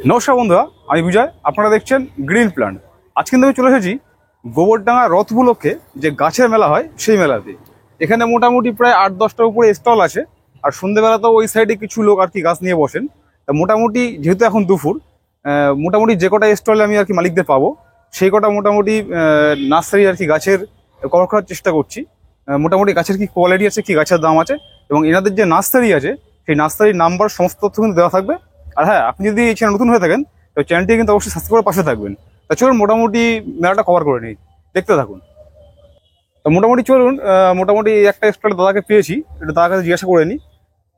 নমস্কার বন্ধুরা, আমি বিজয়। আপনারা দেখছেন গ্রিন প্ল্যান্ট। আজ কিন্তু আমি চলে এসেছি গোবরডাঙ্গা রথ উপলক্ষে যে গাছের মেলা হয় সেই মেলাতে। এখানে মোটামুটি প্রায় 8-10টার উপরে স্টল আছে। আর সন্ধ্যেবেলা তো ওই সাইডে কিছু লোক আর কি গাছ নিয়ে বসেন। তা মোটামুটি যেহেতু এখন দুপুর, মোটামুটি যে কটা স্টলে আমি আর কি মালিকদের পাবো সেই কটা মোটামুটি নার্সারি আর কি গাছের কভার করার চেষ্টা করছি। মোটামুটি গাছের কি কোয়ালিটি আছে, কি গাছের দাম আছে, এবং এনাদের যে নার্সারি আছে সেই নার্সারির নাম্বার সমস্ত তথ্য কিন্তু দেওয়া থাকবে। আর হ্যাঁ, আপনি যদি এই চ্যানেল নতুন হয়ে থাকেন তো চ্যানেলটি কিন্তু অবশ্যই সাবস্ক্রাইব করে পাশে থাকবেন। তা চলুন মোটামুটি মেলাটা কভার করে নিই, দেখতে থাকুন। তো মোটামুটি চলুন, মোটামুটি একটা স্টলে দাদাকে পেয়েছি, একটু দাদার কাছে জিজ্ঞাসা করে নিই।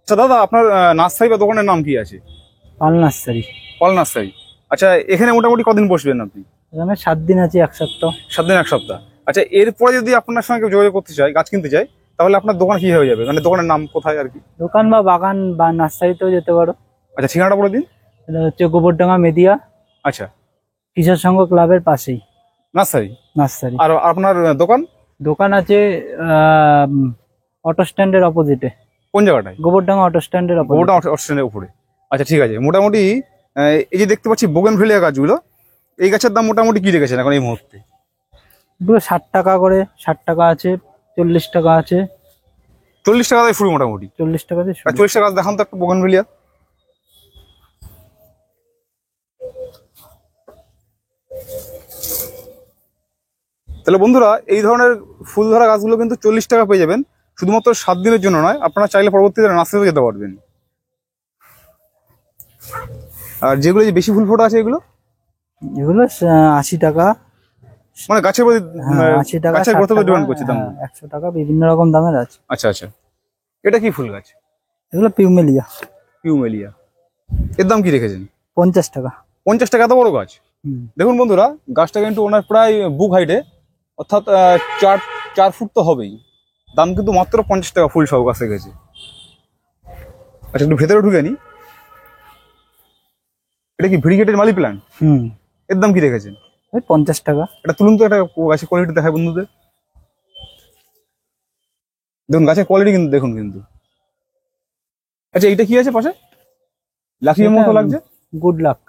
আচ্ছা দাদা, আপনার নার্সারি বা দোকানের নাম কি আছে? পাল নার্সারি। পাল নার্সারি। আচ্ছা, এখানে মোটামুটি কদিন বসবেন আপনি? এখানে 7 দিন আছে, 1 সপ্তাহ। 7 দিন 1 সপ্তাহ। আচ্ছা, এরপরে যদি আপনার সঙ্গে যোগাযোগ করতে চাই, গাছ কিনতে চাই, তাহলে আপনার দোকান কি হয়ে যাবে? মানে দোকানের নাম কোথায় আর কি? দোকান বা বাগান বা নার্সারিতেও যেতে পারো। আচ্ছা, ঠিকানাটা বলে দিন। এটা হচ্ছে গোবরডাঙ্গা মেদিয়া আচ্ছা, কিশোর সংঘ ক্লাবের পাশেই নার্সারি। নার্সারি। আর আপনার দোকান? দোকান আছে অটো স্ট্যান্ডের অপোজিটে। কোন জায়গাটায়? গোবরডাঙ্গা অটো স্ট্যান্ডের অপোজিটে। গোবরডাঙ্গা অস্ট্রেলিয়ার উপরে। আচ্ছা ঠিক আছে। মোটামুটি এই যে দেখতে পাচ্ছি বোগেনভেলিয়া গাছগুলো, এই গাছের দাম মোটামুটি কি রেখেছেন এখন এই মুহূর্তে? এগুলো 60 টাকা করে। 60 টাকা আছে, 40 টাকা আছে। 40 টাকা দিয়ে শুরু মোটামুটি। 40 টাকাতে আর 40 টাকা গাছ দেখান তো একটা বোগেনভেলিয়া। তাহলে বন্ধুরা, এই ধরনের ফুল ধরা গাছগুলো কিন্তু 40 টাকা পেয়ে যাবেন। শুধুমাত্র 7 দিনের জন্য নয়, আপনারা চাইলে পরবর্তীতে নার্সারিতে যেতে পারবেন। আর যেগুলো যে বেশি ফুল ফোটা আছে এগুলো এগুলো 80 টাকা। মানে গাছের প্রতি 80 টাকা, গাছের 60 গ্রোথের উপর টাকা, ডিপেন্ড করছে দাম। 100 টাকা, বিভিন্ন রকম দামের আছে। আচ্ছা আচ্ছা, এটা কি ফুল গাছ? এগুলো পিউমেলিয়া। পিউমেলিয়া। এর দাম কি রেখেছেন? 50 টাকা। 50 টাকা এত বড় গাছ! দেখুন বন্ধুরা, গাছটা কিন্তু ওনার প্রায় বুক হাইটে, অর্থাৎ 4 ফুট তো হবেই। দাম কিন্তু মাত্র 50 টাকা ফুল সহ গাছ রেখেছে। আচ্ছা, একটু ভেতরে ঢুকে নি। এটা কি ভেরিগেটেড মালি প্ল্যান্ট? এর দাম কি রেখেছেন? ওই 50 টাকা। এটা তুলুন তো, একটা গাছের কোয়ালিটি দেখায় বন্ধুদের। দেখুন গাছের কোয়ালিটি কিন্তু দেখুন কিন্তু। আচ্ছা, এইটা কি আছে পাশে? লাকির মতো লাগছে। Good luck.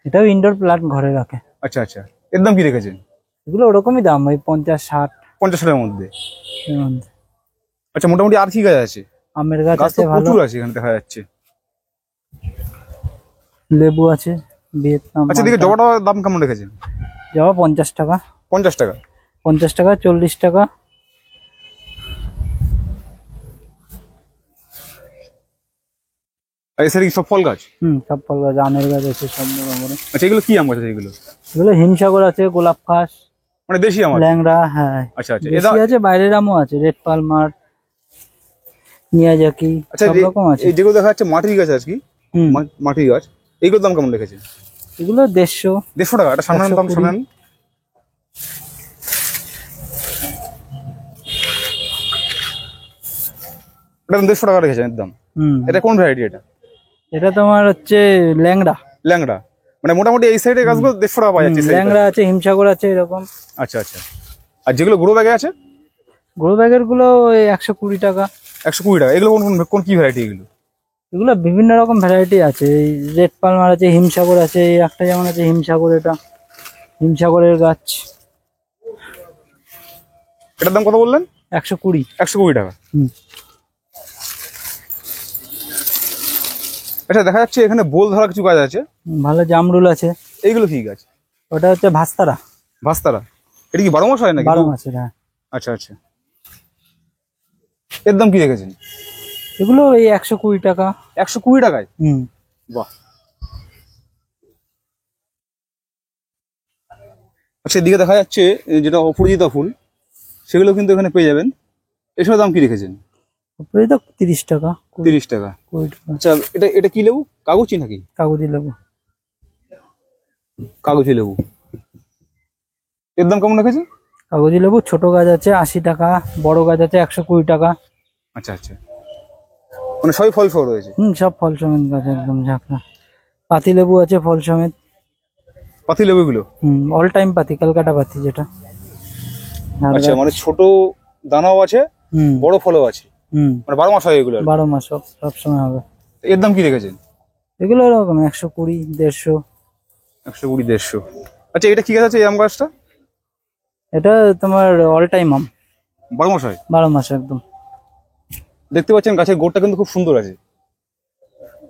এটাও ইনডোর প্ল্যান্ট, ঘরে রাখে। আচ্ছা আচ্ছা, এর দাম কি রেখেছেন? এগুলো ওরকমই দাম, ওই 50-60 50 টাকার মধ্যে। এর মধ্যে। আচ্ছা, মোটামুটি আর কি গাছ আছে? আমের গাছ গাছ তো আছে ভালো, প্রচুর আছে এখানে দেখা যাচ্ছে। লেবু আছে, ভিয়েতনাম। আচ্ছা, দিকে জবাটার দাম কেমন রেখেছেন? জবা 50 টাকা। 50 টাকা। 50 টাকা, 40 টাকা। আর এছাড়া কি সব ফল গাছ? সব ফল গাছ, আমের গাছ আছে সব রকমের। আচ্ছা, এগুলো কি আম গাছ আছে এগুলো? এগুলো হিমসাগর আছে, গোলাপ খাস, মানে দেশি আম? ল্যাংড়া। হ্যাঁ, আচ্ছা আচ্ছা, দেশি আছে, বাইরের আমও আছে, রেড পালমার, মিয়াজাকি, আচ্ছা সব রকম আছে। এই যেগুলো দেখা যাচ্ছে মাটির গাছ আছে কি? মাটির গাছ, এইগুলোর দাম কেমন রেখেছেন? এগুলো 150 টাকা। এটা সামনে দাম শোনেন। এটা 150 টাকা রেখেছেন এর দাম। এটা কোন ভ্যারাইটি এটা? এটা তোমার হচ্ছে ল্যাংড়া। ল্যাংড়া, মানে মোটামুটি এই সাইডে গাছগুলো 150 টাকা পাওয়া যাচ্ছে। ল্যাংড়া আছে, হিমসাগর আছে, এরকম। আচ্ছা আচ্ছা। আর যেগুলো গ্রো ব্যাগে আছে? গ্রো ব্যাগের গুলো 120 টাকা। 120 টাকা। এগুলো কোন কোন কি ভ্যারাইটি এগুলো? এগুলো বিভিন্ন রকম ভ্যারাইটি আছে, এই রেড পালমার আছে, হিমসাগর আছে, এই একটা যেমন আছে হিমসাগর, এটা হিমসাগরের গাছ। এটার দাম কত বললেন? 120। 120 টাকা। আচ্ছা, দেখা যাচ্ছে এখানে বোল ধরা কিছু গাছ আছে। ভালো জামরুল আছে। এইগুলো কি গাছ? ওটা হচ্ছে ভাস্তারা। ভাস্তারা। এটা কি 12 মাস হয় নাকি? 12 মাসের, হ্যাঁ। আচ্ছা আচ্ছা, এর দাম কি রেখেছেন? এগুলো এই 120 টাকা। 120 টাকায়? বাহ। আচ্ছা, এদিকে দেখা যাচ্ছে যেটা অপরাজিতা ফুল, সেগুলো কিন্তু এখানে পেয়ে যাবেন। এসব দাম কি রেখেছেন? অপরাজিতা 30 টাকা। 30 টাকা। 20 টাকা। আচ্ছা, এটা এটা কি লেবু? কাগজি নাকি? কাগজি লেবু। কাগজি লেবু। এর দাম কেমন রেখেছেন? কাগজি লেবু ছোট গাছ আছে 80 টাকা, বড় গাছ আছে 120 টাকা। আচ্ছা আচ্ছা, মানে সবই ফল সহ রয়েছে? সব ফল সমেত গাছ, একদম ঝাঁকড়া। পাতি লেবু আছে ফল সমেত। পাতি লেবুগুলো? অল টাইম পাতি, ক্যালকাটা পাতি যেটা। আচ্ছা, মানে ছোট দানাও আছে, বড় ফলও আছে, মানে 12 মাস হয় এগুলো? 12 মাস সব সময় হবে। এর দাম কি রেখেছেন? এগুলো এরকম 120, 150। 120, 150। আচ্ছা, এটা কি গাছ আছে এই আম গাছটা? এটা তোমার অল টাইম আম, 12 মাস হয়। 12 মাস একদম। দেখতে পাচ্ছেন গাছের গোড়টা কিন্তু খুব সুন্দর আছে,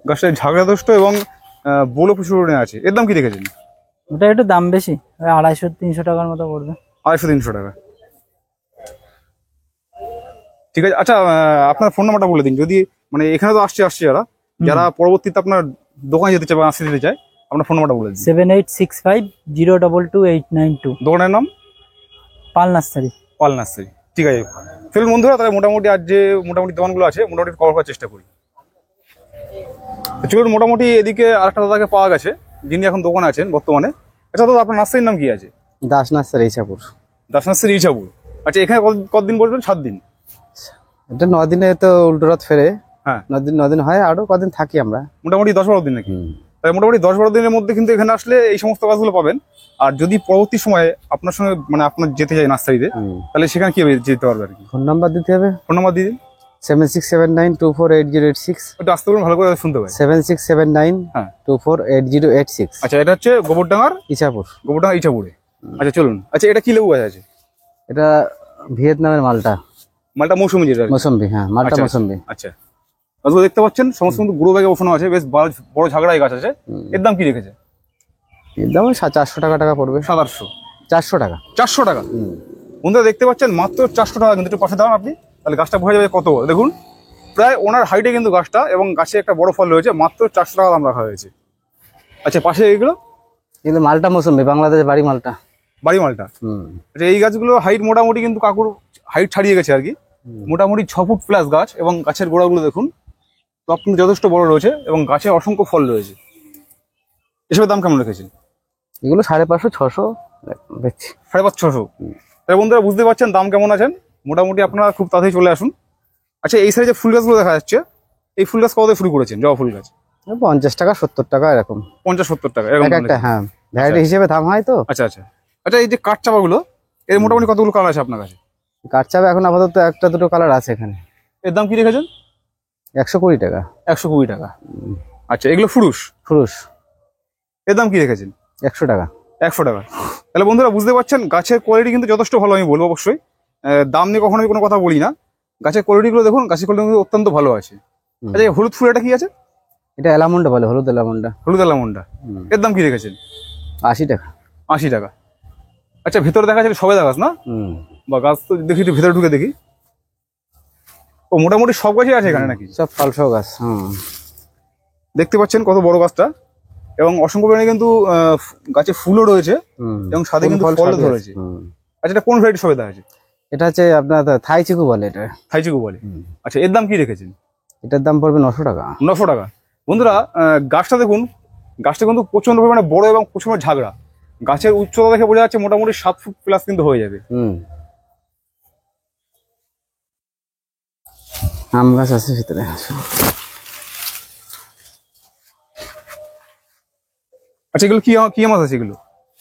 গাছটা ঝাগড়াদষ্ট এবং বোলও প্রচুর পরিমাণে আছে। এর দাম কি রেখেছেন? ওটা একটু দাম বেশি, ওই 250-300 টাকার মতো পড়বে। 250-300 টাকা। ঠিক আছে। আচ্ছা, আপনার ফোন নাম্বারটা বলে দিন, যদি মানে এখানে তো আসছে যারা যারা পরবর্তীতে আপনার দোকানে যেতে চায় বা আসতে দিতে চায়, আপনার ফোন নাম্বারটা বলে দিন। 7865022892। দোকানের নাম? পাল নার্সারি। পাল নার্সারি। ঠিক আছে চলুন বন্ধুরা, তাহলে মোটামুটি আজ যে মোটামুটি দোকানগুলো আছে মোটামুটি কভার করার চেষ্টা করি। তো চলুন, মোটামুটি এদিকে আরেকটা দাদাকে পাওয়া গেছে যিনি এখন দোকানে আছেন বর্তমানে। আচ্ছা দাদা, আপনার নার্সারির নাম কি আছে? দাস নার্সারি ইছাপুর। দাস নার্সারি ইছাপুর। আচ্ছা, এখানে কতদিন বলবেন? 7 দিন? এটা 9 দিনে তো উল্টো রথ ফেরে। হ্যাঁ, 9 দিন হয়, আরো কদিন থাকি আমরা। মোটামুটি 10-12 দিন নাকি? তাই মোটামুটি 10-12 দিনের মধ্যে কিন্তু এখানে আসলে এই সমস্ত গাছগুলো পাবেন। আর যদি পরবর্তী সময়ে আপনার সঙ্গে মানে আপনার যেতে চাই নার্সারিতে, তাহলে সেখানে কি যেতে পারবে আর কি? ফোন নাম্বার দিতে হবে। ফোন নাম্বার দিয়ে দিন। 7679248086। একটু আসতে বলুন, ভালো করে শুনতে পাই। 7679248086। আচ্ছা, এটা হচ্ছে গোবরডাঙ্গার ইছাপুর। গোবরডাঙ্গা ইছাপুরে। আচ্ছা চলুন। আচ্ছা, এটা কি লেবু গাছ আছে? এটা ভিয়েতনামের মালটা, মালটা মৌসুমি যেটা আর কি? মৌসম্বি। হ্যাঁ, মালটা আচ্ছা, মৌসম্বি। আচ্ছা, গাছগুলো দেখতে পাচ্ছেন সমস্ত কিন্তু গুঁড়ো ব্যাগে বসানো আছে, বেশ বড় ঝাগড়াই গাছ আছে। এর দাম কি রেখেছে? এর দাম 400 টাকা পড়বে। 700? 400 টাকা। 400 টাকা? বন্ধুরা দেখতে পাচ্ছেন মাত্র 400 টাকা, কিন্তু একটু পাশে দাঁড়ান আপনি, তাহলে গাছটা বোঝা যাবে কত বড়। দেখুন প্রায় ওনার হাইটে কিন্তু গাছটা, এবং গাছে একটা বড় ফল রয়েছে। মাত্র 400 টাকা দাম রাখা হয়েছে। আচ্ছা, পাশে এইগুলো? কিন্তু মালটা মৌসম্বি, বাংলাদেশের বাড়ি মালটা, বাড়ি মালটা। আচ্ছা, এই গাছগুলো হাইট মোটামুটি কিন্তু কাকুর হাইট ছাড়িয়ে গেছে আর কি, মোটামুটি 6 ফুট প্লাস গাছ। এবং গাছের গোড়াগুলো দেখুন টপ কিন্তু যথেষ্ট বড় রয়েছে, এবং গাছে অসংখ্য ফল রয়েছে। এসবের দাম কেমন রেখেছেন? এগুলো 550-600 বেচছি। 550-600? তাহলে বন্ধুরা বুঝতে পারছেন দাম কেমন আছেন। মোটামুটি আপনারা খুব তাড়াতাড়ি চলে আসুন। আচ্ছা, এই সাইডে যে ফুল গাছগুলো দেখা যাচ্ছে, এই ফুল গাছ কত শুরু করেছেন? জবা ফুল গাছ 50 টাকা 70 টাকা এরকম। 50-70 টাকা এরকম? একটা হ্যাঁ, ভ্যারাইটি হিসেবে দাম হয় তো। আচ্ছা আচ্ছা। আচ্ছা, এই যে কাঠচাপা গুলো, এর মোটামুটি কতগুলো কালার আছে আপনার কাছে? কাঠচাপা এখন আপাতত একটা দুটো কালার আছে এখানে। এর দাম কি রেখেছেন? 120 টাকা। 120 টাকা। আচ্ছা, এগুলো ফুরুষ? ফুরুষ। এর দাম কি রেখেছেন? 100 টাকা। 100 টাকা। তাহলে বন্ধুরা বুঝতে পারছেন গাছের কোয়ালিটি কিন্তু যথেষ্ট ভালো, আমি বলবো অবশ্যই। দাম নিয়ে কখনোই কোনো কথা বলি না। গাছের কোয়ালিটি গুলো দেখুন, গাছের কোয়ালিটি কিন্তু অত্যন্ত ভালো আছে। আচ্ছা, এই হলুদ ফুল এটা কি আছে? এটা এলামন্ডা বলে, হলুদ এলামন্ডা। হলুদ এলামন্ডা। এর দাম কি রেখেছেন? 80 টাকা। 80 টাকা। আচ্ছা, ভেতরে দেখা যাচ্ছে সবেদা গাছ না? বা গাছ তো দেখি, একটু ভেতরে ঢুকে দেখি। ও, মোটামুটি সব গাছই আছে এখানে নাকি? সব ফলসহ গাছ। দেখতে পাচ্ছেন কত বড় গাছটা, এবং অসংখ্য পরিমাণে কিন্তু গাছে ফুলও রয়েছে, এবং সাথে কিন্তু ফলও ধরেছে। আচ্ছা, এটা কোন ভ্যারাইটি সবেদা আছে? এটা হচ্ছে আপনার থাই চিকু বলে, এটা থাই চিকু বলে। আচ্ছা, এর দাম কি রেখেছেন? এটার দাম পড়বে 900 টাকা। 900 টাকা। বন্ধুরা গাছটা দেখুন, গাছটা কিন্তু প্রচন্ড পরিমাণে বড় এবং প্রচন্ড ঝাগড়া। গাছের উচ্চতা দেখে বোঝা যাচ্ছে মোটামুটি 7 ফুট প্লাস কিন্তু হয়ে যাবে। আম গাছ আছে ভিতরে। আচ্ছা, এগুলো কি কি আম আছে এগুলো?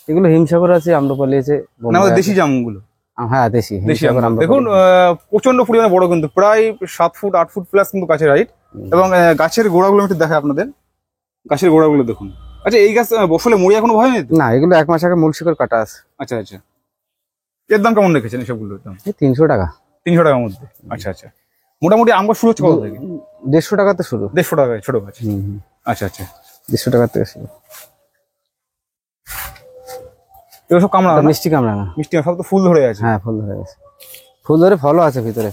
এগুলো হিমসাগর আছে, আম্রপালি আছে, মানে আমাদের দেশি জামগুলো? হ্যাঁ, দেশি আম। দেখুন প্রচন্ড পরিমাণে বড়, কিন্তু প্রায় 7 ফুট 8 ফুট প্লাস কিন্তু গাছের হাইট। এবং গাছের গোড়াগুলো একটু দেখায় আপনাদের, গাছের গোড়াগুলো দেখুন। আচ্ছা, এই গাছ বসলে মরি এখনো ভয় নেই? না, এগুলো 1 মাস আগে মূল শিকড় কাটা আছে। আচ্ছা আচ্ছা। এর দাম কেমন রেখেছেন এসবগুলোর দাম? 300 টাকা। 300 টাকার মধ্যে? আচ্ছা আচ্ছা। মোটামুটি আম গাছ শুরু হচ্ছে কত থেকে? 150 টাকাতে শুরু। 150 টাকায় ছোট গাছ? আচ্ছা আচ্ছা। 150 টাকা থেকে শুরু। এগুলো সব কামড়া? মিষ্টি কামড়া না, মিষ্টি সব তো ফুল ধরে আছে। হ্যাঁ, ফুল ধরে আছে। ফুল ধরে ফলও আছে ভিতরে,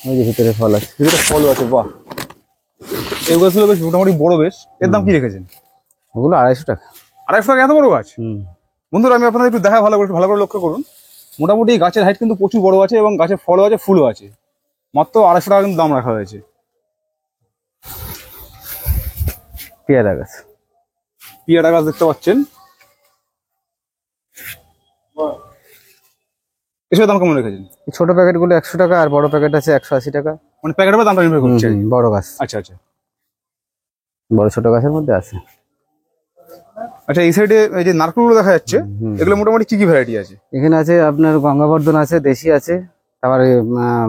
ওই যে ভিতরে ফল আছে। ভিতরে ফলও আছে, বাহ। এই গাছগুলো বেশ মোটামুটি বড় বেশ। এর দাম কি রেখেছেন? ওগুলো 250 টাকা। 250 টাকা? এত বড় গাছ? বন্ধুরা আমি আপনাদের একটু দেখায়, ভালো করে লক্ষ্য করুন। মোটামুটি গাছের হাইট কিন্তু প্রচুর বড় আছে, এবং গাছের ফলও আছে, ফুলও আছে। মাত্র 250 টাকা কিন্তু দাম রাখা হয়েছে। পেয়ারা গাছ। পেয়ারা গাছ দেখতে পাচ্ছেন। এসবের দাম কেমন রেখেছেন? ছোট প্যাকেট গুলো 100 টাকা, আর বড় প্যাকেট আছে 180 টাকা। মানে প্যাকেটের দামটা নির্ভর করছে। বড় গাছ। আচ্ছা আচ্ছা। বড় ছোট গাছের মধ্যে আছে। আচ্ছা, এই সাইডে এই যে নারকেলগুলো দেখা যাচ্ছে, এগুলো মোটামুটি কি কি ভ্যারাইটি আছে? এখানে আছে আপনার গঙ্গাবর্ধন আছে, দেশি আছে, তারপরে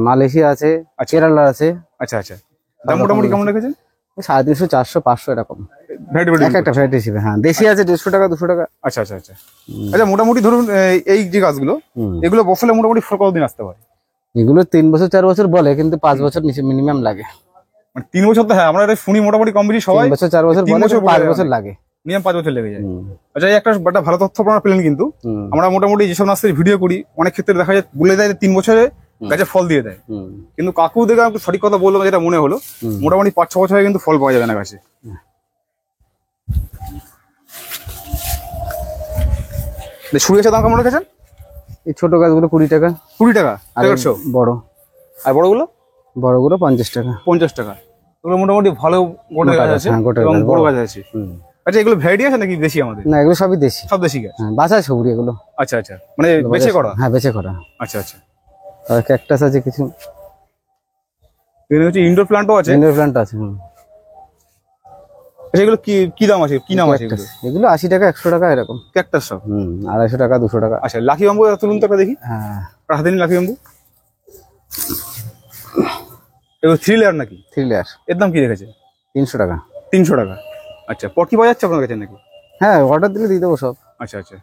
মালয়েশিয়া আছে, কেরালা আছে। আচ্ছা আচ্ছা। দাম মোটামুটি কেমন রেখেছেন? 350, 400, 500 এরকম ভ্যারাইটি এক একটা ভ্যারাইটি হিসেবে। হ্যাঁ, দেশি আছে 150 টাকা, 200 টাকা। আচ্ছা আচ্ছা আচ্ছা আচ্ছা, মোটামুটি ধরুন এই যে গাছগুলো, হুম। এগুলো বসালে মোটামুটি ফল কতদিন আসতে পারে? এগুলো 3 বছর 4 বছর বলে, কিন্তু 5 বছর নিচে মিনিমাম লাগে। মানে 3 বছর তো, হ্যাঁ আমরা এটা শুনি মোটামুটি কম বেশি সবাই 3 বছর 4 বছর 3 বলে, বছর 5 বলে বছর অনেক। লাগে। মিনিমাম 5 বছর লেগে যায়। হুম, আচ্ছা, এই একটা ভালো তথ্য আপনারা পেলেন কিন্তু। হুম, আমরা মোটামুটি যেসব নার্সারি ভিডিও করি অনেক ক্ষেত্রে দেখা যায় বলে দেয় যে 3 বছরে গাছে ফল দিয়ে দেয়, হুম, কিন্তু কাকু দেখে আমাকে সঠিক কথা বললো, যেটা মনে হলো হুম। মোটামুটি 5-6 বছরে কিন্তু ফল পাওয়া যাবে না গাছে। শুরু গাছের দাম কেমন রেখেছেন? এই ছোট গাছগুলো 20 টাকা, 20 টাকা আর এই 150, বড় আর বড়গুলো বড়গুলো 50 টাকা। 50 টাকা। এগুলো মোটামুটি ভালো গোটা মোটা গাছ গাছ, আছে হ্যাঁ, গোটা এবং গাছ, বড় বড়। গাছ আছে। হুম। আচ্ছা, এগুলো ভ্যারাইটি আছে নাকি দেশি আমাদের? না, এগুলো সবই দেশি। সব দেশি গাছ। হ্যাঁ, বাছাই সবুরি এগুলো। আচ্ছা আচ্ছা, মানে বেছে করা। হ্যাঁ, বেচে করা। আচ্ছা আচ্ছা, আর ক্যাকটাস আছে কিছু, এখানে হচ্ছে ইনডোর প্লান্টও আছে। ইনডোর প্ল্যান্ট আছে। হুম। আচ্ছা, এগুলো কি কি দাম আছে, কি নাম আছে এগুলো? ক্যাকটাস এগুলো 80 টাকা, 100 টাকা এরকম। ক্যাকটাস সব। 250 টাকা, 200 টাকা। আচ্ছা, লাকি বাম্বু তুলুন তো একটা দেখি, হ্যাঁ, আর হাতে নিন লাকি বাম্বু। এগুলো 3 লেয়ার নাকি? 3 লেয়ার, এর দাম কি রেখেছে? 300 টাকা। 300 টাকা। আচ্ছা, পট কি পাওয়া যাচ্ছে আপনার কাছে নাকি? হ্যাঁ, অর্ডার দিলে দিয়ে দেবো সব। আচ্ছা আচ্ছা,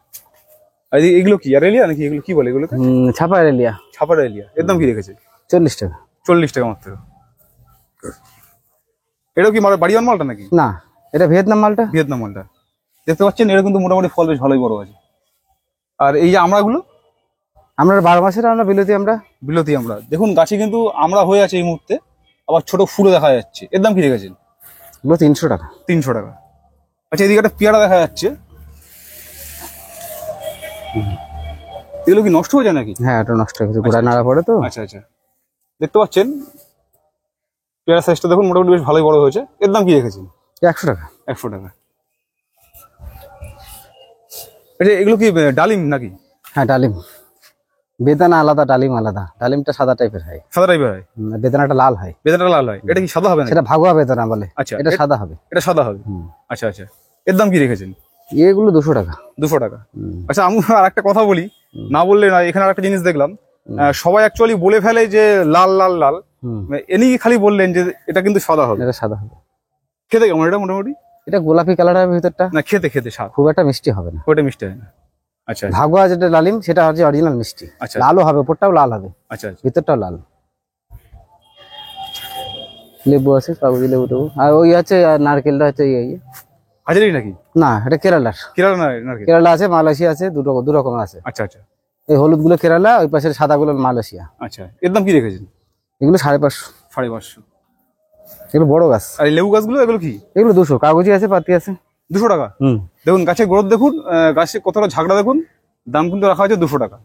আর এগুলো কি আরেলিয়া নাকি, এগুলো কি বলে এগুলোকে? ছাপা এলিয়া, ছাপার এলিয়া। এর দাম কি রেখেছে? 40 টাকা। 40 টাকা মাত্র। এটাও কি বাড়িওয়ান মালটা নাকি? না, এটা ভিয়েতনাম মালটা। ভিয়েতনাম মালটা। দেখতে পাচ্ছেন এটা কিন্তু মোটামুটি ফল বেশ ভালোই বড় আছে। আর এই যে আমড়াগুলো, আমরা 12 মাসের আমরা বিলতি আমরা। বিলতি আমরা, দেখুন গাছে কিন্তু আমড়া হয়ে আছে এই মুহূর্তে, আবার ছোট ফুলও দেখা যাচ্ছে। এর দাম কি রেখেছেন? এগুলো 300 টাকা। 300 টাকা। আচ্ছা, এদিকে একটা পেয়ারা দেখা যাচ্ছে, এগুলো কি নষ্ট হয়ে যায় নাকি? হ্যাঁ, এটা নষ্ট হয়ে গেছে, গোড়া নাড়া পড়ে তো। আচ্ছা আচ্ছা, দেখতে পাচ্ছেন পেয়ারা সাইজটা দেখুন মোটামুটি বেশ ভালোই বড় হয়েছে। এর দাম কি রেখেছেন? 100 টাকা। 100 টাকা। আচ্ছা, এগুলো কি ডালিম নাকি? হ্যাঁ, ডালিম। বেদানা আলাদা, ডালিম আলাদা। ডালিমটা সাদা টাইপের হয়, সাদা টাইপের হয়, বেদানাটা লাল হয়। বেদানাটা লাল হয়। এটা কি সাদা হবে না? সেটা ভাগুয়া বেদানা বলে। আচ্ছা, এটা সাদা হবে। এটা সাদা হবে। আচ্ছা আচ্ছা, এর দাম কি রেখেছেন? এগুলো 200 টাকা। 200 টাকা। আচ্ছা, আমি আর একটা কথা বলি, না বললে না, এখানে আর একটা জিনিস দেখলাম, সবাই অ্যাকচুয়ালি বলে ফেলে যে লাল লাল লাল, এনি খালি বললেন যে এটা কিন্তু সাদা হবে। এটা সাদা হবে। খেতে কেমন এটা মোটামুটি? এটা গোলাপি কালার হবে ভিতরটা, না, খেতে খেতে স্বাদ খুব একটা মিষ্টি হবে না। ওটা মিষ্টি হয় না। আচ্ছা আচ্ছা ভাগুয়া যেটা ডালিম, সেটা হচ্ছে অরিজিনাল মিষ্টি। আচ্ছা লালও হবে, উপরটাও লাল হবে, আচ্ছা আচ্ছা। ভিতরটাও লাল। লেবু আছে, কাগজি লেবু টেবু, আর ওই আছে, আর নারকেলটা হচ্ছে হাজারি নাকি? না, এটা কেরালার। কেরালা নাকি? কেরালা আছে, মালয়েশিয়া আছে, দু রকম আছে। আচ্ছা আচ্ছা এই হলুদ গুলো কেরালা, ওই পাশের সাদা গুলো মালয়েশিয়া। আচ্ছা, এর দাম কি রেখেছেন? এগুলো 550। 550। এগুলো বড় গাছ। আর এই লেবু গাছগুলো এগুলো কি? এগুলো 200, কাগজি আছে, পাতি আছে। 200 টাকা। দেখুন গাছের গ্রোথ দেখুন, গাছে কতটা ঝাগড়া দেখুন, দাম কিন্তু রাখা হয়েছে 200 টাকা।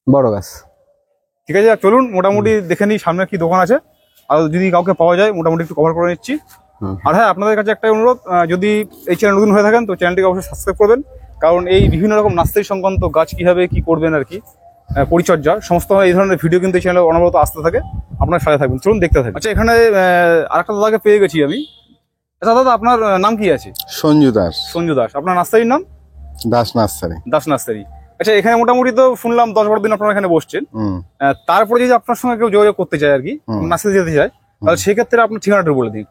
বড় গাছ। ঠিক আছে, চলুন মোটামুটি দেখে নিই সামনে কি দোকান আছে, আর যদি কাউকে পাওয়া যায় মোটামুটি একটু কভার করে নিচ্ছি। আর হ্যাঁ, আপনাদের কাছে একটা অনুরোধ, যদি এই চ্যানেল নতুন হয়ে থাকেন তো চ্যানেলটিকে অবশ্যই সাবস্ক্রাইব করবেন, কারণ এই বিভিন্ন রকম নার্সারি সংক্রান্ত গাছ কিভাবে কি করবেন আর কি, পরিচর্যা সমস্ত এই ধরনের ভিডিও কিন্তু এই চ্যানেলে অনবরত আসতে থাকে। আপনার সাথে থাকবেন, চলুন দেখতে থাকুন। আচ্ছা, এখানে আরেকটা দাদাকে পেয়ে গেছি আমি। আচ্ছা দাদা, আপনার নাম কি আছে? সঞ্জু দাস। সঞ্জু দাস। আপনার নার্সারির নাম? দাস নার্সারি। দাস নার্সারি। আচ্ছা, এখানে মোটামুটি তো শুনলাম 10-12 দিন আপনারা এখানে বসছেন। তারপরে যদি আপনার সঙ্গে কেউ যোগাযোগ করতে চায় আর কি, নার্সারি যেতে চায়, তাহলে সেক্ষেত্রে আপনার ঠিকানাটা বলে দিন,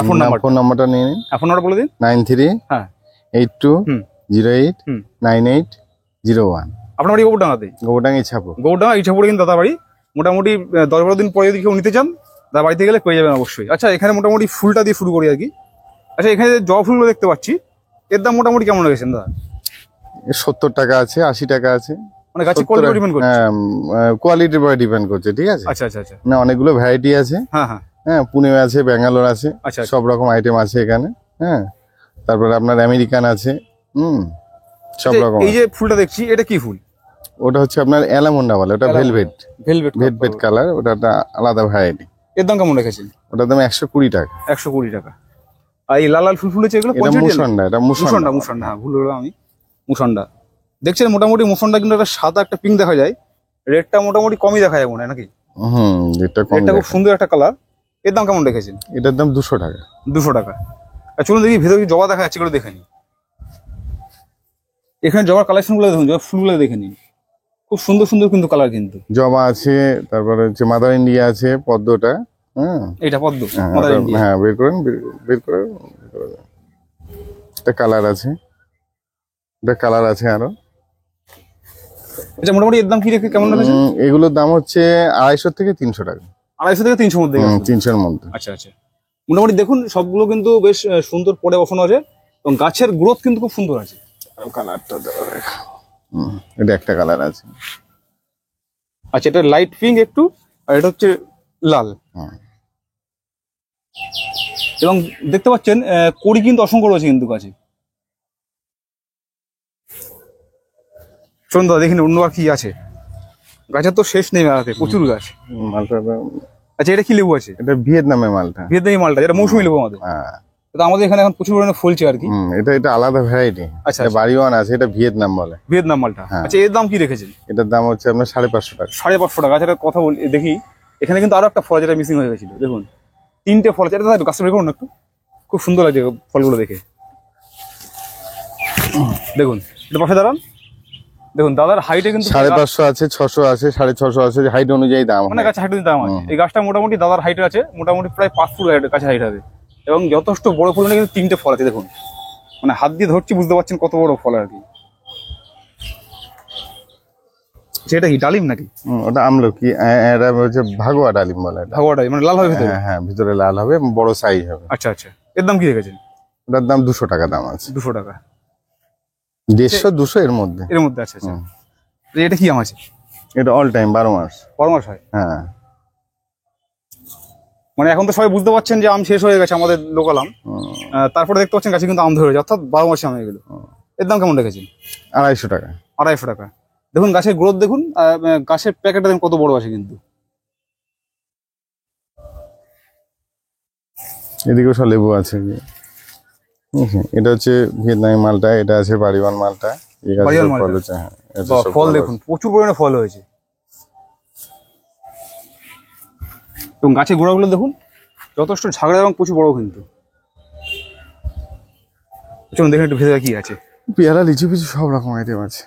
ফোন নাম্বারটা নিয়ে নিন। ফোন নাম্বার বলে দিন। 9382089801। আপনার বাড়ি গোবরডাঙ্গাতে? গোবরডাঙ্গা ইছাপুর। গোবরডাঙ্গা ইছাপুরে কিন্তু দাদা বাড়ি। মোটামুটি 10-12 দিন পরে যদি কেউ নিতে চান, দাদা বাড়িতে গেলে পেয়ে যাবেন অবশ্যই। আচ্ছা, এখানে মোটামুটি ফুলটা দিয়ে শুরু করি আর কি। আচ্ছা, এখানে যে জবা ফুলগুলো দেখতে পাচ্ছি, এর দাম মোটামুটি কেমন রেখেছেন দাদা? 70 টাকা আছে, 80 টাকা আছে। মানে গাছের কোয়ালিটি ডিপেন্ড করছে। কোয়ালিটির উপর ডিপেন্ড করছে, ঠিক আছে। আচ্ছা আচ্ছা আচ্ছা, না, অনেকগুলো ভ্যারাইটি আছে। হ্যাঁ হ্যাঁ হ্যাঁ, পুনে আছে, ব্যাঙ্গালোর আছে, আচ্ছা সব রকম আইটেম আছে এখানে। হ্যাঁ, তারপরে আপনার আমেরিকান আছে, সব রকম। এই যে ফুলটা দেখছি, এটা কি ফুল? ওটা হচ্ছে আপনার অ্যালামন্ডা বলে, ওটা ভেলভেট। ভেলভেট কালার, ওটা একটা আলাদা ভ্যারাইটি। এর দাম কেমন রেখেছেন? ওটার দাম 120 টাকা। 120 টাকা। আর এই লাল লাল ফুল ফুলেছে এগুলো? এটা মুসন্ডা। এটা মুসন্ডা। মুসন্ডা, হ্যাঁ ভুল হলো আমি। মুসন্ডা দেখছেন, মোটামুটি মুসন্ডা কিন্তু একটা সাদা একটা পিঙ্ক দেখা যায়, রেডটা মোটামুটি কমই দেখা যায় মনে হয় নাকি? এটা খুব সুন্দর একটা কালার। এর দাম কেমন রেখেছেন? এটার দাম 200 টাকা। 200 টাকা। চলুন দেখি ভেতরে জবা দেখা যাচ্ছে, করে দেখে নিই। এখানে জবার কালেকশন গুলো দেখুন, জবা ফুলগুলো দেখে নিন, খুব সুন্দর সুন্দর কিন্তু কালার কিন্তু। জবা আছে, তারপরে হচ্ছে মাদার ইন্ডিয়া আছে, পদ্মটা। হ্যাঁ এটা পদ্ম হ্যাঁ, মাদার ওটা- ইন্ডিয়া। হ্যাঁ বের করেন বের করে এটা কালার আছে, এটা কালার আছে আরো। আচ্ছা মোটামুটি এর দাম কি রেখে কেমন রেখেছেন? এগুলোর দাম হচ্ছে 250 থেকে 300 টাকা। 250 থেকে 300 মধ্যে গেছে। 300-এর মধ্যে। আচ্ছা আচ্ছা, মোটামুটি দেখুন সবগুলো কিন্তু বেশ সুন্দর পড়ে বসানো আছে এবং গাছের গ্রোথ কিন্তু খুব সুন্দর আছে। কালারটা এটা একটা কালার আছে। আচ্ছা, এটা লাইট পিঙ্ক একটু, আর এটা হচ্ছে লাল। হুম। এবং দেখতে পাচ্ছেন কড়ি কিন্তু অসংখ্য রয়েছে কিন্তু গাছে। চলুন দাদা দেখিনি অন্য আর কি আছে, গাছের তো শেষ নেই মেলাতে, প্রচুর গাছ। মালটা আচ্ছা, এটা কি লেবু আছে? এটা ভিয়েতনামের মালটা। ভিয়েতনামি মালটা, যেটা মৌসুমী লেবু আমাদের। হ্যাঁ তো আমাদের এখানে এখন প্রচুর পরিমাণে ফলছে আর কি। এটা আলাদা ভ্যারাইটি। আচ্ছা, এটা বাড়িওয়ান আছে, এটা ভিয়েতনাম বলে। ভিয়েতনাম মালটা। হ্যাঁ। আচ্ছা, এর দাম কি রেখেছেন? এটার দাম হচ্ছে আপনার 550 টাকা। 550 টাকা। আচ্ছা, একটা কথা বলি দেখি, এখানে কিন্তু আরো একটা ফল যেটা মিসিং হয়ে গেছিল, দেখুন 3টে ফল আছে। এটা দাদা কাস্টমার করুন একটু, খুব সুন্দর লাগছে ফলগুলো দেখে। দেখুন এটা পাশে দাঁড়ান, দেখুন দাদার হাইটে কিন্তু 550 আছে, 600 আছে, 650 আছে, হাইট অনুযায়ী দাম অনেক গাছে হাইট দাম আছে। এই গাছটা মোটামুটি দাদার হাইটে আছে, মোটামুটি প্রায় 5 ফুট কাছে হাইট হবে এবং যথেষ্ট বড় ফল, কিন্তু 3টে ফল আছে। দেখুন মানে হাত দিয়ে ধরছি, বুঝতে পারছেন কত বড় ফল আর কি। সেটা কি ডালিম নাকি? ওটা আমলকি, এটা হচ্ছে ভাগোয়া ডালিম বলে এটা। ভাগোয়াটাই মানে লাল হবে ভিতরে? হ্যাঁ হ্যাঁ, ভিতরে লাল হবে, বড় সাইজ হবে। আচ্ছা আচ্ছা, এর দাম কি রেখেছেন? ওটার দাম 200 টাকা দাম আছে। 200 টাকা 150-200 এর মধ্যে। এর মধ্যে। আচ্ছা আচ্ছা, এটা কি আম আছে? এটা অল টাইম 12 মাস। 12 মাস হয়? হ্যাঁ মানে এখন তো সবাই বুঝতে পারছেন যে আম শেষ হয়ে গেছে আমাদের লোকাল আম। তারপরে দেখতে পাচ্ছেন গাছে কিন্তু আম ধরে গেছে, অর্থাৎ 12 মাসে আম হয়ে গেল। এর দাম কেমন রেখেছেন? 250 টাকা। 250 টাকা। দেখুন গাছের গ্রোথ দেখুন, গাছের প্যাকেটটা দেখুন কত বড় আছে কিন্তু। এদিকেও সব লেবু আছে। এটা হচ্ছে ভিয়েতনামি মালটা, এটা আছে বাড়িওয়ান মালটা। এই গাছে বাড়িওয়ান সব ফল মালটা। হচ্ছে। হ্যাঁ এটা বাহ, সব ফল ফল দেখুন আছে। প্রচুর পরিমাণে ফল হয়েছে এবং গাছের গোড়াগুলো দেখুন যথেষ্ট ঝাগড়া এবং প্রচুর বড় কিন্তু। চলুন দেখুন একটু ভেতরে কি আছে। পেয়ারা, লিচু পিচু সব রকম আইটেম আছে।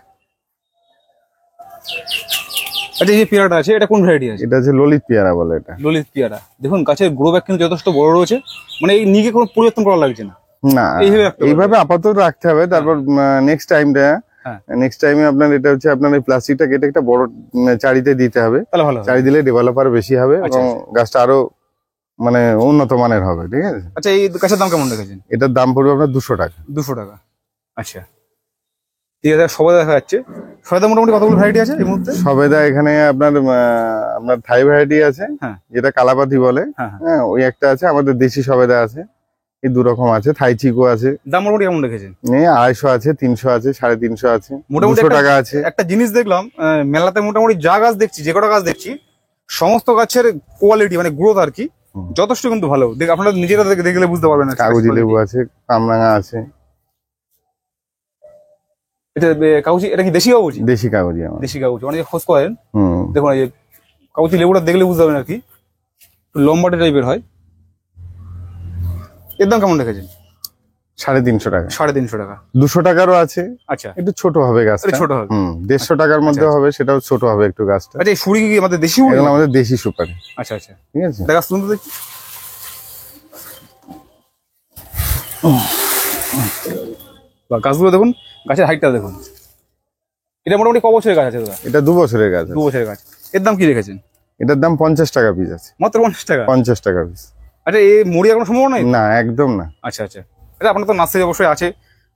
আচ্ছা, এই যে পেয়ারাটা আছে এটা কোন ভ্যারাইটি আছে? এটা হচ্ছে ললিত পেয়ারা বলে এটা। ললিত পেয়ারা। দেখুন গাছের গ্রো ব্যাগ কিন্তু যথেষ্ট বড় রয়েছে, মানে এই নিকে কোনো পরিবর্তন করা লাগছে না। না এইভাবে রাখতে হবে। এইভাবে আপাতত রাখতে হবে, তারপর নেক্সট হ্যাঁ। টাইমে আপনার এটা হচ্ছে আপনার এই প্লাস্টিকটা কেটে একটা বড় চারিতে দিতে হবে। তাহলে ভালো হবে। চারি দিলে ডেভেলপার বেশি হবে আচ্ছা, এবং গাছটা আরো মানে উন্নত মানের হবে। ঠিক আছে, আচ্ছা, এই গাছের দাম কেমন রেখেছেন? এটার দাম পড়বে আপনার 200 টাকা। 200 টাকা। আচ্ছা ঠিক আছে, সবাই দেখা যাচ্ছে। সবাই মোটামুটি কতগুলো ভ্যারাইটি আছে এই মুহূর্তে? সবেদা এখানে আপনার থাই ভ্যারাইটি আছে, হ্যাঁ। যেটা কালাপাতি বলে। হ্যাঁ, হ্যাঁ। হ্যাঁ ওই একটা আছে, আমাদের দেশি সবেদা আছে, এই 2 রকম আছে। থাই চিকু আছে, দাম মোটামুটি কেমন রেখেছেন? 250 আছে, 300 আছে, 350 আছে, মোটামুটি 200 টাকা আছে। একটা জিনিস দেখলাম মেলাতে, মোটামুটি যা গাছ দেখছি, যে কটা গাছ দেখছি, সমস্ত গাছের কোয়ালিটি মানে গ্রোথ আর কি যথেষ্ট কিন্তু ভালো। দেখ আপনারা নিজেরা দেখলে বুঝতে পারবেন। কাগজি লেবু আছে, কামরাঙা আছে। এটা কাগজি, এটা কি দেশি কাগজি? দেশি কাগজি আমার। দেশি কাগজি অনেকে খোঁজ করেন। হুম দেখুন এই যে কাগজি লেবুটা দেখলে বুঝতে পারবেন আর কি, একটু লম্বাটে টাইপের হয়। এর দাম কেমন রেখেছেন? 350 টাকা। 350 টাকা। 200 টাকারও আছে, আচ্ছা একটু ছোট হবে গাছটা। একটু ছোট হবে। 150 টাকার মধ্যে হবে, সেটাও ছোট হবে একটু গাছটা। আচ্ছা, এই সুরি কি আমাদের দেশি সুরি? এগুলো আমাদের দেশি সুপারি। আচ্ছা আচ্ছা, ঠিক আছে, দেখা শুনতে দেখি। বা গাছগুলো দেখুন, গাছের হাইটটা দেখুন। এটা মোটামুটি ক বছরের গাছ আছে দাদা? এটা 2 বছরের গাছ আছে। 2 বছরের গাছ। এর দাম কি রেখেছেন? এটার দাম 50 টাকা পিস আছে। মাত্র 50 টাকা? 50 টাকা পিস। আচ্ছা, এই মরিয়া কোনো সম্ভাবনা নেই? না একদম না। আচ্ছা আচ্ছা, এটা আপনার তো নার্সারি অবশ্যই আছে,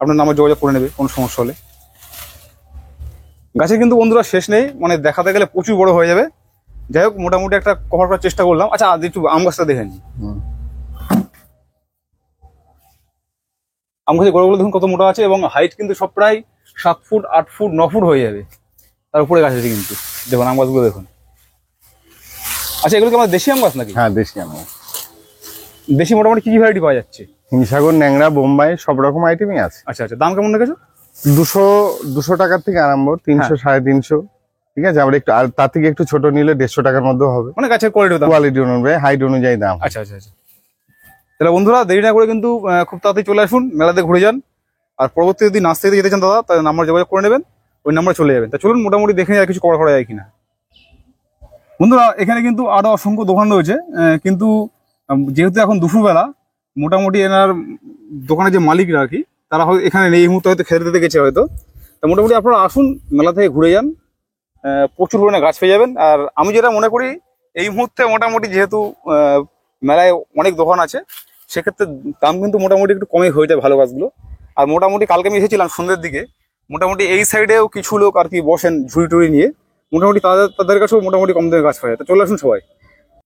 আপনার নামে যোগাযোগ করে নেবে কোনো সমস্যা হলে। গাছে কিন্তু বন্ধুরা শেষ নেই, মানে দেখাতে গেলে প্রচুর বড় হয়ে যাবে। যাই হোক, মোটামুটি একটা কভার করার চেষ্টা করলাম। আচ্ছা, আজ একটু আম গাছটা দেখে নিই। আম গাছের গোড়াগুলো দেখুন কত মোটা আছে এবং হাইট কিন্তু সব প্রায় 7 ফুট 8 ফুট 9 ফুট হয়ে যাবে, তার উপরে গাছ আছে কিন্তু। দেখুন আম গাছগুলো দেখুন। আচ্ছা, এগুলো কি আমার দেশি আম গাছ নাকি? হ্যাঁ দেশি আম। দেশি মোটামুটি কি কি ভ্যারাইটি পাওয়া যাচ্ছে? হিমসাগর, ন্যাংরা, বোম্বাই সব রকম আইটেমই আছে। আচ্ছা আচ্ছা, দাম কেমন রেখেছো? 200 টাকার থেকে আরম্ভ, 300 350। ঠিক আছে, আবার একটু আর তার থেকে একটু ছোট নিলে 150 টাকার মধ্যে হবে। মানে গাছের কোয়ালিটি দাম। কোয়ালিটি অনুযায়ী, হাইট অনুযায়ী দাম। আচ্ছা আচ্ছা আচ্ছা, তাহলে বন্ধুরা দেরি না করে কিন্তু খুব তাড়াতাড়ি চলে আসুন, মেলাতে ঘুরে যান। আর পরবর্তী যদি নার্সারিতে যেতে চান দাদা, তাহলে নাম্বার যোগাযোগ করে নেবেন, ওই নাম্বারে চলে যাবেন। তা চলুন মোটামুটি দেখে নিই আর কিছু করা যায় কিনা। বন্ধুরা এখানে কিন্তু আরো অসংখ্য দোকান রয়েছে, কিন্তু যেহেতু এখন দুপুরবেলা, মোটামুটি এনার দোকানে যে মালিকরা আর কি, তারা হয়তো এখানে নেই, এই মুহূর্তে হয়তো খেতে দিতে গেছে হয়তো। তা মোটামুটি আপনারা আসুন, মেলা থেকে ঘুরে যান, প্রচুর পরিমাণে গাছ পেয়ে যাবেন। আর আমি যেটা মনে করি, এই মুহূর্তে মোটামুটি যেহেতু মেলায় অনেক দোকান আছে, সেক্ষেত্রে দাম কিন্তু মোটামুটি একটু কমে হয়ে যায় ভালো গাছগুলো। আর মোটামুটি কালকে আমি এসেছিলাম সন্ধ্যের দিকে, মোটামুটি এই সাইডেও কিছু লোক আর কি বসেন ঝুড়ি টুড়ি নিয়ে, মোটামুটি তাদের কাছেও মোটামুটি কম দামে গাছ পাওয়া যায়। তো চলে আসুন সবাই।